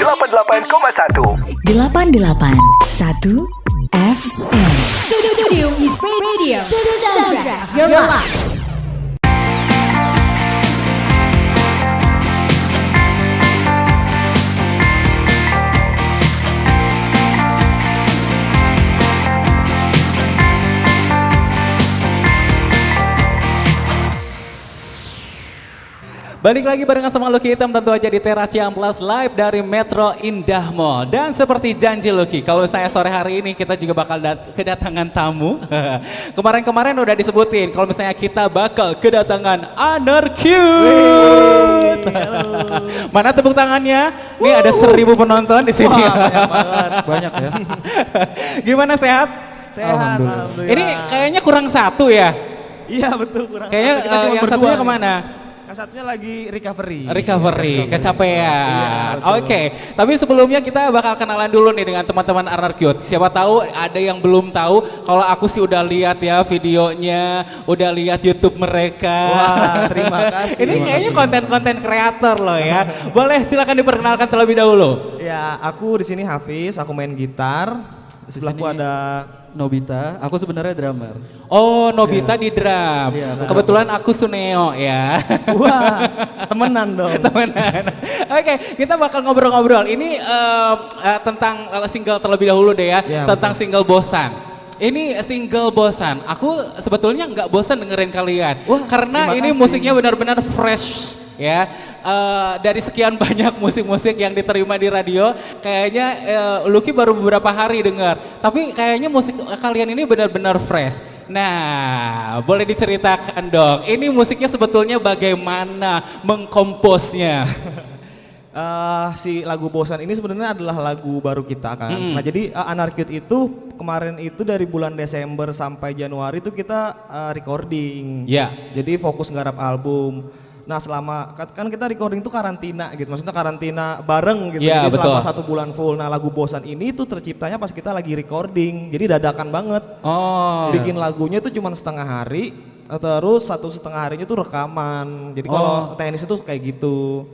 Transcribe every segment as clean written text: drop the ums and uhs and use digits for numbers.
88,1 FM. Studio East Radio. Soundtrack your life. Balik lagi barengan sama Lucky Hitam tentu aja di Teras Ciamplas live dari Metro Indah Mall. Dan seperti janji Lucky, kalau saya sore hari ini kita juga bakal kedatangan tamu. Kemarin-kemarin udah disebutin kalau misalnya kita bakal kedatangan Anarcute. Mana tepuk tangannya? Nih ada 1.000 penonton di sini. Banyak ya. Gimana sehat? Sehat, alhamdulillah. Ini kayaknya kurang satu ya? Iya betul kurang. Kayaknya Kita cuma yang berdua satunya nih. kemana? Yang satunya lagi recovery. Kecapean. Iya, betul. Oke, tapi sebelumnya kita bakal kenalan dulu nih dengan teman-teman Anarcute. Siapa tahu ada yang belum tahu, kalau aku sih udah lihat ya videonya, udah lihat YouTube mereka. Wah, terima kasih. Ini kayaknya konten-konten kreator loh ya. Boleh silakan diperkenalkan terlebih dahulu. Ya, aku di sini Hafiz, aku main gitar. Di sebelahku sini ada Nobita, aku sebenarnya drummer. Oh, Nobita di drum. Iya, Kebetulan aku Suneo ya. wah, temenan dong. Temenan. Oke, kita bakal ngobrol-ngobrol. Ini tentang single terlebih dahulu deh ya, Ya, tentang single Bosan. Ini single Bosan. Aku sebetulnya nggak bosan dengerin kalian, Wah, karena terima ini kasih. musiknya benar-benar fresh ya. Dari sekian banyak musik-musik yang diterima di radio, kayaknya Lucky baru beberapa hari dengar. Tapi kayaknya musik kalian ini benar-benar fresh. Nah, boleh diceritakan dong, ini musiknya sebetulnya bagaimana mengkomposnya? Si lagu Bosan ini sebenarnya adalah lagu baru kita kan. Nah jadi Anarcute itu kemarin itu dari bulan Desember sampai Januari itu kita recording. Ya. Jadi fokus nggarap album. Nah selama kan kita recording itu karantina gitu, maksudnya karantina bareng gitu. Iya, Jadi selama betul. 1 bulan full. Nah lagu Bosan ini tuh terciptanya pas kita lagi recording, jadi dadakan banget. Oh. Bikin lagunya tuh cuma setengah hari, terus 1,5 harinya tuh rekaman. Jadi kalau teknis itu kayak gitu.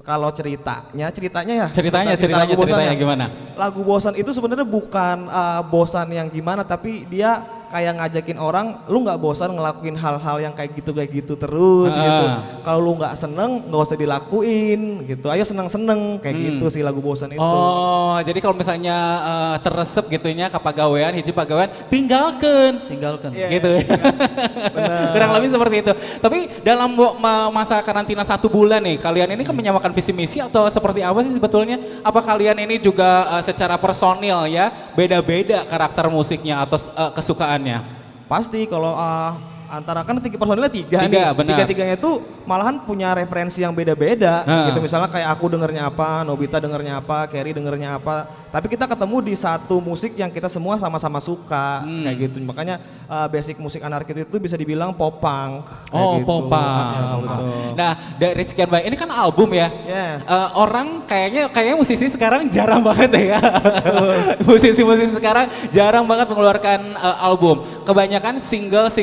Kalau ceritanya ya. Ceritanya lagu Bosan ya. gimana? Lagu Bosan itu sebenarnya bukan bosan yang gimana, tapi dia kayak ngajakin orang, lu nggak bosan ngelakuin hal-hal yang kayak gitu terus gitu. Kalau lu nggak seneng, nggak usah dilakuin gitu. Ayo seneng-seneng kayak gitu sih lagu Bosan itu. Oh, jadi kalau misalnya teresep gitunya ke pagawean, hiji pagawean, tinggalkan. Tinggalkan. Iya. Gitu. Kurang lebih seperti itu. Tapi dalam masa karantina 1 bulan nih, kalian ini kan menyamakan visi misi atau seperti apa sih sebetulnya? Apa kalian ini juga secara personil ya beda-beda karakter musiknya atau kesukaannya? Pasti kalau antara kan personilnya 3 Tiga, nih. benar. Tiga-tiganya itu malahan punya referensi yang beda-beda gitu. Misalnya kayak aku dengernya apa, Nobita dengernya apa, Kerry dengernya apa. Tapi kita ketemu di satu musik yang kita semua sama-sama suka kayak gitu. Makanya basic musik Anarcute itu bisa dibilang pop punk. kayak Oh, gitu. popang. Ya, betul. Nah, dari sekian banyak ini kan album ya. Yes. Orang kayaknya musisi sekarang jarang banget ya. Musisi-musisi sekarang jarang banget mengeluarkan album. Kebanyakan single.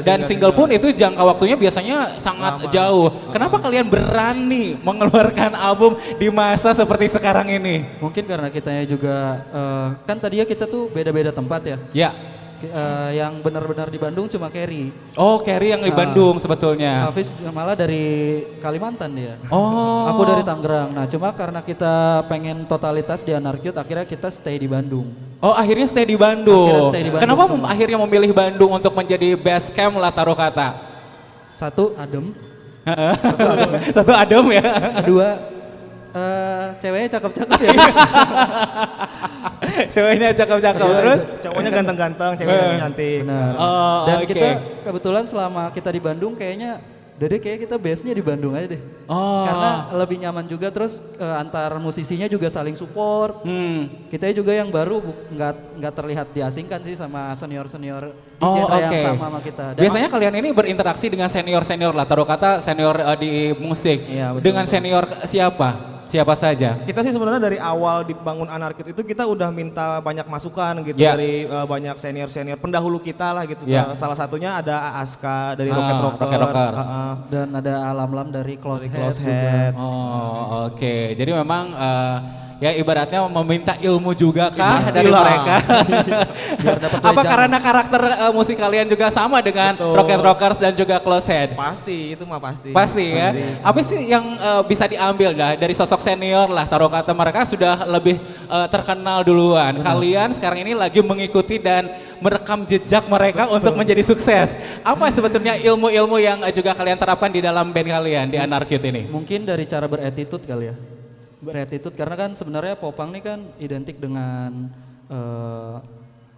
Dan single pun itu jangka waktunya biasanya sangat jauh. Kenapa kalian berani mengeluarkan album di masa seperti sekarang ini? Mungkin karena kitanya juga kan tadinya kita tuh beda-beda tempat ya. Ya. Yang benar-benar di Bandung cuma Kerry. Oh, Kerry yang di Bandung sebetulnya. Hafiz malah dari Kalimantan dia. Oh. Aku dari Tangerang. Nah, cuma karena kita pengen totalitas di Anarcute, akhirnya kita stay di Bandung. Oh, akhirnya stay di Bandung. Akhirnya stay di Bandung Kenapa semua. akhirnya memilih Bandung untuk menjadi base camp lah taruh kata? 1, adem. Satu adem ya. 2, ceweknya cakep-cakep ya. Ceweknya cakep-cakep terus. Cowoknya ganteng-ganteng, ceweknya cantik. Benar. Oh, Dan oke. kita kebetulan selama kita di Bandung kayaknya Dede kayak kita base-nya di Bandung aja deh. Oh. Karena lebih nyaman juga, terus antar musisinya juga saling support. Hmm. Kita juga yang baru nggak terlihat diasingkan sih sama senior-senior di Oh, genre yang oke. sama kita. Dan Biasanya kalian ini berinteraksi dengan senior-senior lah, taruh kata senior di musik. Iya, betul, dengan betul. senior siapa? Siapa saja? Kita sih sebenarnya dari awal dibangun Anarkid itu kita udah minta banyak masukan gitu Ya. dari banyak senior pendahulu kita lah gitu. Ya. Salah satunya ada Aska dari Ah, Rocket Rocket Rockers. Rockers. Dan ada Alam-Lam dari Close Close Head juga. Head. Oh, oke. Jadi memang ya ibaratnya meminta ilmu juga kah Pastilah. dari mereka? Biar dapat Apa wejangan. karena karakter musik kalian juga sama dengan Betul. Rocket Rockers dan juga Close Head? Pasti, itu mah pasti. Pasti ya. Apa sih yang bisa diambil dari sosok senior lah, taruh kata mereka sudah lebih terkenal duluan. Kalian sekarang ini lagi mengikuti dan merekam jejak mereka untuk menjadi sukses. Apa sebetulnya ilmu-ilmu yang juga kalian terapkan di dalam band kalian di Anarkid ini? Mungkin dari cara beretitude kali ya. Beretitude karena kan sebenarnya popang ini kan identik dengan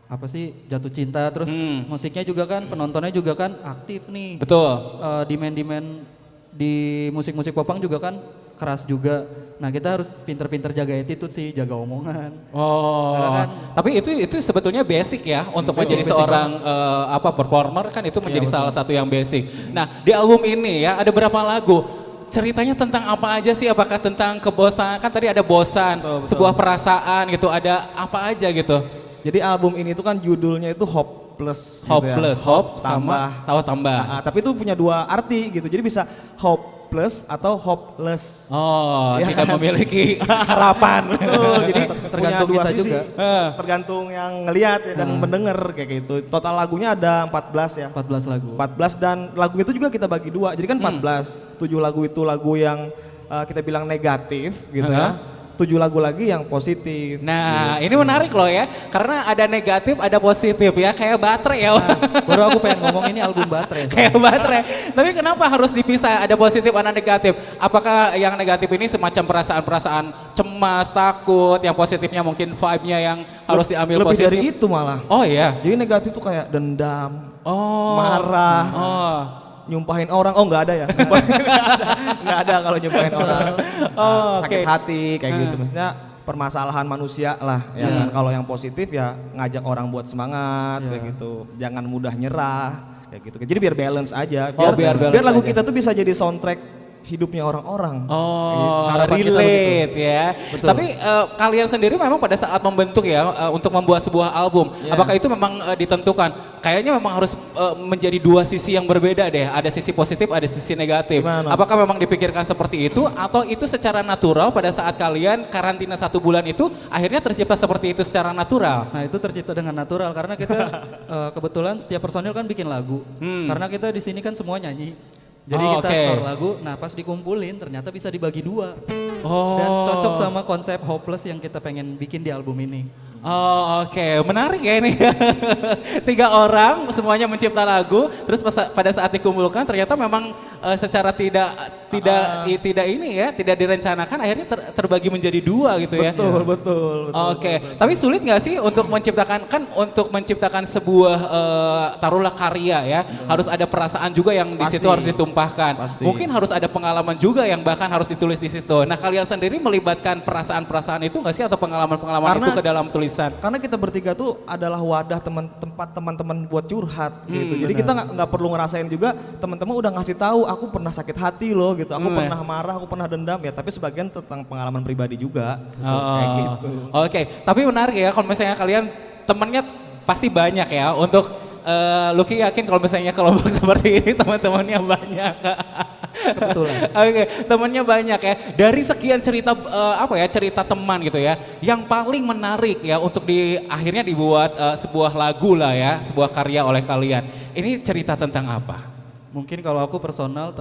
apa sih jatuh cinta, terus musiknya juga kan penontonnya juga kan aktif nih. Betul. Demand di musik-musik popang juga kan keras juga. Nah kita harus pinter-pinter jaga attitude sih, jaga omongan. Oh, Karena kan- tapi itu sebetulnya basic ya untuk menjadi basic seorang performer kan itu menjadi salah satu yang basic. Nah di album ini ya ada berapa lagu? Ceritanya tentang apa aja sih? Apakah tentang kebosanan? Kan tadi ada bosan, Betul. sebuah perasaan gitu. Ada apa aja gitu? Jadi album ini tuh kan judulnya itu Hopeless. Hopeless, gitu ya. hope sama tambah. Tapi itu punya dua arti gitu. Jadi bisa hopeless atau hopeless. Oh, Iya tidak kan? memiliki harapan. Betul, jadi punya Tergantung dua kita sisi. juga. Tergantung yang ngelihat ya, dan mendengar kayak gitu. Total lagunya ada 14 ya. 14 lagu. 14 dan lagu itu juga kita bagi dua. Jadi kan 14. 7 lagu itu lagu yang kita bilang negatif gitu ya. 7 lagu lagi yang positif. Nah, ini menarik loh ya, karena ada negatif, ada positif ya, kayak baterai ya. Baru aku pengen ngomong ini album baterai. Kayak baterai. Tapi kenapa harus dipisah? Ada positif, ada negatif. Apakah yang negatif ini semacam perasaan-perasaan cemas, takut, yang positifnya mungkin vibe-nya yang harus diambil Lebih positif? dari itu malah. Oh iya. Jadi negatif tuh kayak dendam, Oh. marah, Oh. nyumpahin orang. Oh nggak ada ya. Nggak ada kalau nyumpahin orang. Oh, Sakit oke. hati kayak gitu. Maksudnya permasalahan manusia lah ya Iya. kan. Kalau yang positif ya ngajak orang buat semangat kayak gitu. Jangan mudah nyerah kayak gitu. Jadi biar balance aja. Oh, biar balance biar lagu aja. kita tuh bisa jadi soundtrack hidupnya orang-orang. Oh, Harapan kita begitu. relate ya. Betul. Tapi kalian sendiri memang pada saat membentuk ya untuk membuat sebuah album, Yeah. apakah itu memang ditentukan? Kayaknya memang harus menjadi dua sisi yang berbeda deh. Ada sisi positif, ada sisi negatif. Gimana? Apakah memang dipikirkan seperti itu atau itu secara natural pada saat kalian karantina 1 bulan itu akhirnya tercipta seperti itu secara natural? Nah itu tercipta dengan natural karena kita kebetulan setiap personil kan bikin lagu. Karena kita di sini kan semua nyanyi. Jadi Oh, kita oke. store lagu, nah pas dikumpulin ternyata bisa dibagi dua. Oh. Dan cocok sama konsep Hopeless yang kita pengen bikin di album ini. Oh oke, menarik ya ini. 3 orang semuanya mencipta lagu, terus pada saat dikumpulkan ternyata memang secara tidak ini ya, tidak direncanakan akhirnya terbagi menjadi 2 gitu ya. Betul. Oke, tapi sulit nggak sih untuk menciptakan sebuah taruhlah karya ya, harus ada perasaan juga yang di situ Pasti. harus ditumpahkan. Pasti. Mungkin harus ada pengalaman juga yang bahkan harus ditulis di situ. Nah kalian sendiri melibatkan perasaan-perasaan itu nggak sih atau pengalaman-pengalaman Karena- itu ke dalam tulisan? Karena kita bertiga tuh adalah wadah tempat teman-teman buat curhat gitu. Jadi kita nggak perlu ngerasain juga, teman-teman udah ngasih tahu aku pernah sakit hati loh gitu. Aku pernah marah, aku pernah dendam ya, tapi sebagian tentang pengalaman pribadi juga. Kayak gitu. Oke, tapi menarik ya kalau misalnya kalian temennya pasti banyak ya untuk Lucky yakin kalau misalnya kelompok seperti ini teman-temannya banyak. Kebetulan. Oke, temannya banyak ya. Dari sekian cerita cerita teman gitu ya, yang paling menarik ya untuk akhirnya dibuat sebuah lagu lah ya, sebuah karya oleh kalian. Ini cerita tentang apa? Mungkin kalau aku personal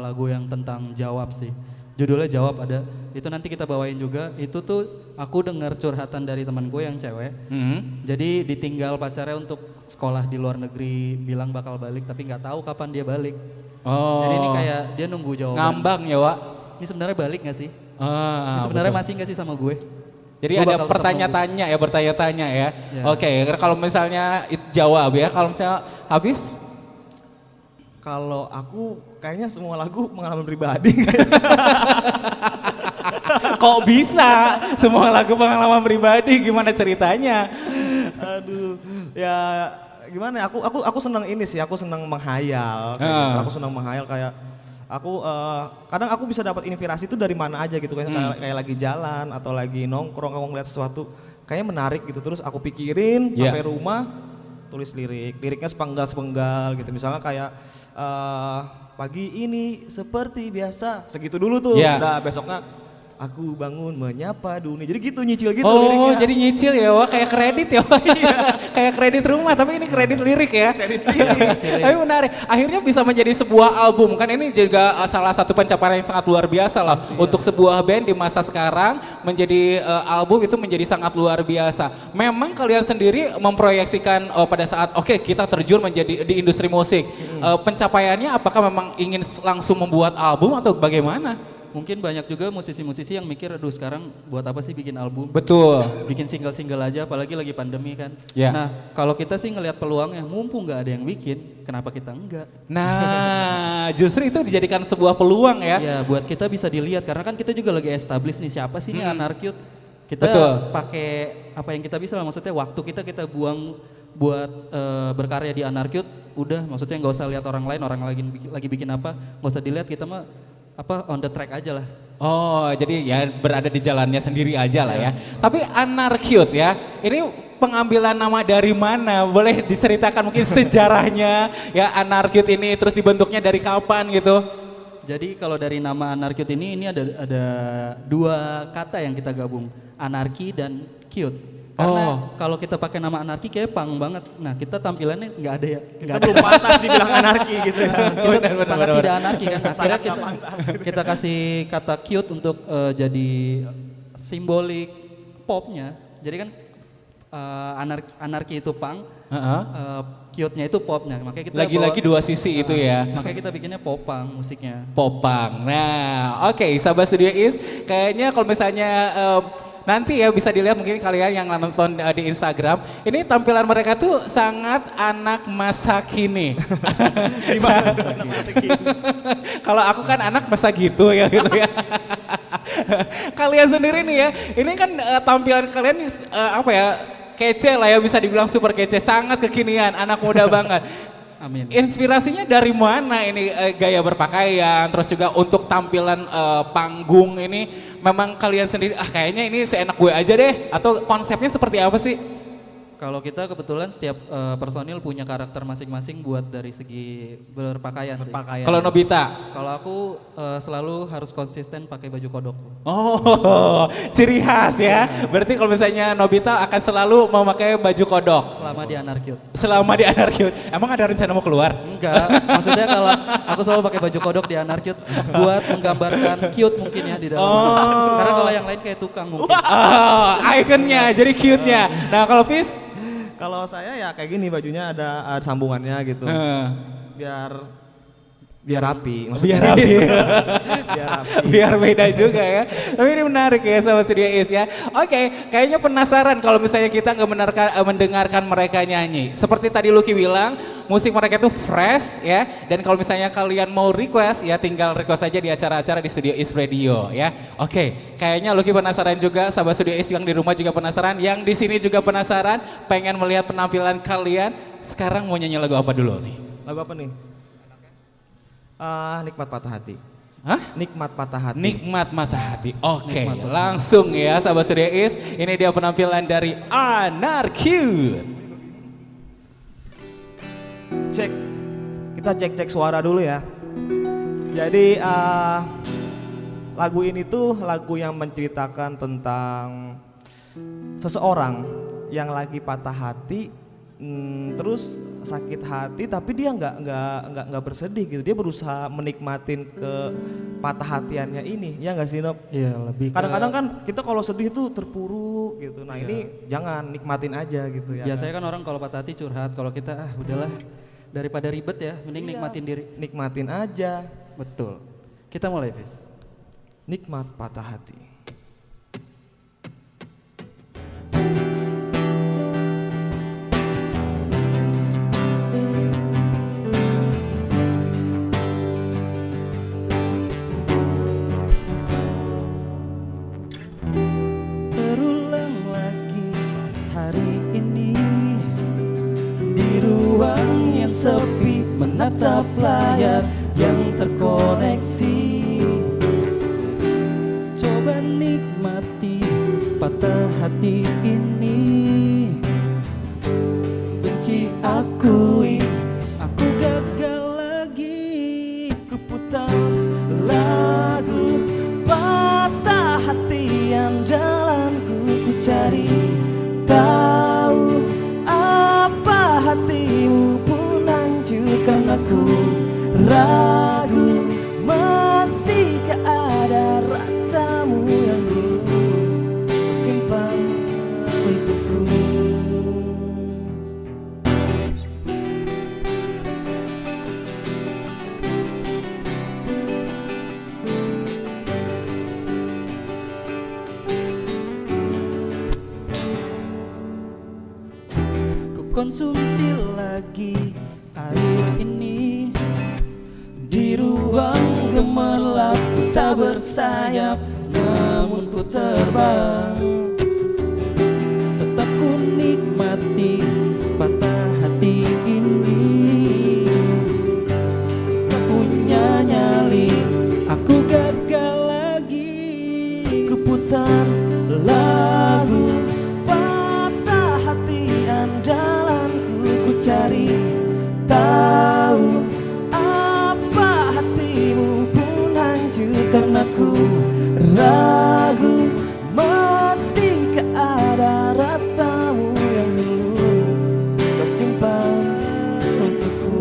lagu yang tentang jawab sih. Judulnya Jawab ada. Itu nanti kita bawain juga. Itu tuh aku dengar curhatan dari teman gue yang cewek. Jadi ditinggal pacarnya untuk sekolah di luar negeri, bilang bakal balik tapi nggak tahu kapan dia balik. Oh. Jadi ini kayak dia nunggu jawaban. Ngambang ya, Wak. Ini sebenarnya balik nggak sih? Ah, Ini sebenarnya betul. masih nggak sih sama gue? Jadi Gua ada bakal tetap bertanya-tanya ya, bertanya-tanya ya. Ya. Oke, kalau misalnya jawab ya, kalau misalnya habis Kalau aku kayaknya semua lagu pengalaman pribadi. kok bisa semua lagu pengalaman pribadi, gimana ceritanya? Aduh, ya gimana ya? Aku senang ini sih. Aku senang menghayal. Kayak gitu. Aku senang menghayal kayak Kadang aku bisa dapat inspirasi itu dari mana aja gitu kan, kayak lagi jalan atau lagi nongkrong, aku ngeliat sesuatu kayaknya menarik gitu, terus aku pikirin sampai rumah, tulis liriknya sepenggal gitu, misalnya kayak pagi ini seperti biasa, segitu dulu tuh, udah besoknya aku bangun menyapa dunia, jadi gitu nyicil gitu liriknya. Oh jadi nyicil ya, wah kayak kredit ya, wah. Kayak kredit rumah, tapi ini kredit lirik ya. Kredit lirik. Tapi menarik, akhirnya bisa menjadi sebuah album, kan ini juga salah satu pencapaian yang sangat luar biasa lah. Untuk sebuah band di masa sekarang menjadi album itu menjadi sangat luar biasa. Memang kalian sendiri memproyeksikan pada saat kita terjun menjadi di industri musik. Pencapaiannya apakah memang ingin langsung membuat album atau bagaimana? Mungkin banyak juga musisi-musisi yang mikir, aduh sekarang buat apa sih bikin album? Betul. Bikin single-single aja, apalagi lagi pandemi kan. Yeah. Nah, kalau kita sih ngelihat peluangnya, mumpung nggak ada yang bikin, kenapa kita enggak? Nah, justru itu dijadikan sebuah peluang ya. Ya, buat kita bisa dilihat, karena kan kita juga lagi establish nih, siapa sih nih Anarcute? Kita pakai apa yang kita bisa lah, maksudnya waktu kita buang buat berkarya di Anarcute, udah maksudnya nggak usah lihat orang lain, lagi bikin apa, nggak usah dilihat, kita mah on the track aja lah. Oh, jadi ya berada di jalannya sendiri aja lah ya. Tapi Anarcute ya, ini pengambilan nama dari mana? Boleh diceritakan mungkin sejarahnya ya Anarcute ini, terus dibentuknya dari kapan gitu? Jadi kalau dari nama Anarcute ini ada dua kata yang kita gabung, anarki dan cute. Karena kalau kita pakai nama anarki kayak punk banget. Nah, kita tampilannya nggak ada ya. Kita belum pantas dibilang anarki gitu ya. Kita sangat tidak anarki kan. Akhirnya kita kasih kata cute untuk jadi simbolik popnya. Jadi kan anarki itu punk, cute-nya itu popnya. Makanya kita lagi-lagi dua sisi itu ya. Makanya kita bikinnya popang musiknya. Popang. Nah, oke, Sabah Studio Is kayaknya kalau misalnya nanti ya bisa dilihat mungkin kalian yang nonton di Instagram, ini tampilan mereka tuh sangat anak masa kini. Kalau aku kan anak masa gitu ya gitu ya. Kalian sendiri nih ya, ini kan tampilan kalian kece lah ya, bisa dibilang super kece, sangat kekinian, anak muda banget. Amin. Inspirasinya dari mana ini gaya berpakaian, terus juga untuk tampilan panggung ini memang kalian sendiri kayaknya ini seenak gue aja deh, atau konsepnya seperti apa sih? Kalau kita kebetulan setiap personil punya karakter masing-masing buat dari segi berpakaian sih. Kalau Nobita? Kalau aku selalu harus konsisten pakai baju kodok. Oh, ciri khas ya. Berarti kalau misalnya Nobita akan selalu memakai baju kodok. Selama di Anarcute. Selama di Anarcute. Emang ada rencana mau keluar? Enggak, maksudnya kalau aku selalu pakai baju kodok di Anarcute buat menggambarkan cute mungkin ya di dalam. Karena kalau yang lain kayak tukang mungkin. Ikonnya, jadi cute-nya. Nah kalau Fis? Kalau saya ya kayak gini, bajunya ada sambungannya gitu. Biar rapi. Biar rapi. Biar beda juga ya. Tapi ini menarik ya sama Studio Is ya. Oke, kayaknya penasaran kalau misalnya kita nggak mendengarkan mereka nyanyi. Seperti tadi Lucky bilang, musik mereka itu fresh ya. Dan kalau misalnya kalian mau request ya tinggal request aja di acara-acara di Studio Is Radio ya. Oke, kayaknya Lucky penasaran juga, sahabat Studio Is yang di rumah juga penasaran, yang di sini juga penasaran, pengen melihat penampilan kalian. Sekarang mau nyanyi lagu apa dulu nih? Lagu apa nih? Nikmat Patah Hati. Hah? Nikmat Patah Hati. Nikmat Mata Hati. Oke, langsung ya sahabat Studio Is. Ini dia penampilan dari Anarcute. Kita cek suara dulu ya. Jadi lagu ini tuh lagu yang menceritakan tentang seseorang yang lagi patah hati, terus sakit hati, tapi dia nggak bersedih gitu. Dia berusaha menikmatin ke patah hatiannya ini, ya nggak sih Nob? Iya, lebih. Kadang-kadang kan kita kalau sedih tuh terpuruk gitu. Nah ini jangan, nikmatin aja gitu ya. Biasanya kan orang kalau patah hati curhat, kalau kita udahlah daripada ribet ya, mending nikmatin diri. Nikmatin aja. Betul. Kita mulai, Fis. Nikmat Patah Hati. Sepi menatap layar yang terkoneksi nikmati patah hati ini. Benci akui, aku gagal lagi. Ku putar lagu patah hati andalanku. Ku cari tahu apa hatimu pun hancur karena ku ragu. Masihkah ada rasamu yang dulu ku simpan untukku? Ku konsumsi lagi air ini di ruang gemerlap. Ku tak bersayap namun ku terbang. Tetap ku nikmati patah hati ini. Tak punya nyali, aku gagal lagi. Ku putar lagu patah hati andalanku. Ku cari tahu apa hatimu pun hancur karena ku ragu. Masihkah ada rasamu yang dulu kau simpan untukku?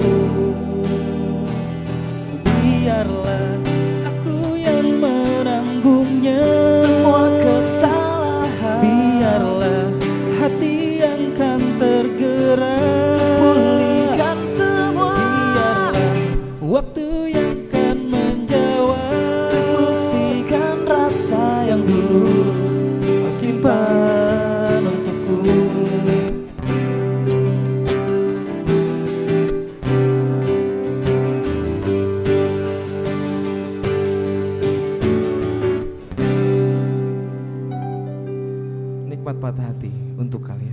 Biarlah aku yang menanggungnya, Semua kesalahan, biarlah hati yang kan tergerak. pulihkan semua. Biarlah waktu yang kan menjawab. Buktikan rasa yang dulu kau simpan untukku. Nikmat patah hati untuk kalian.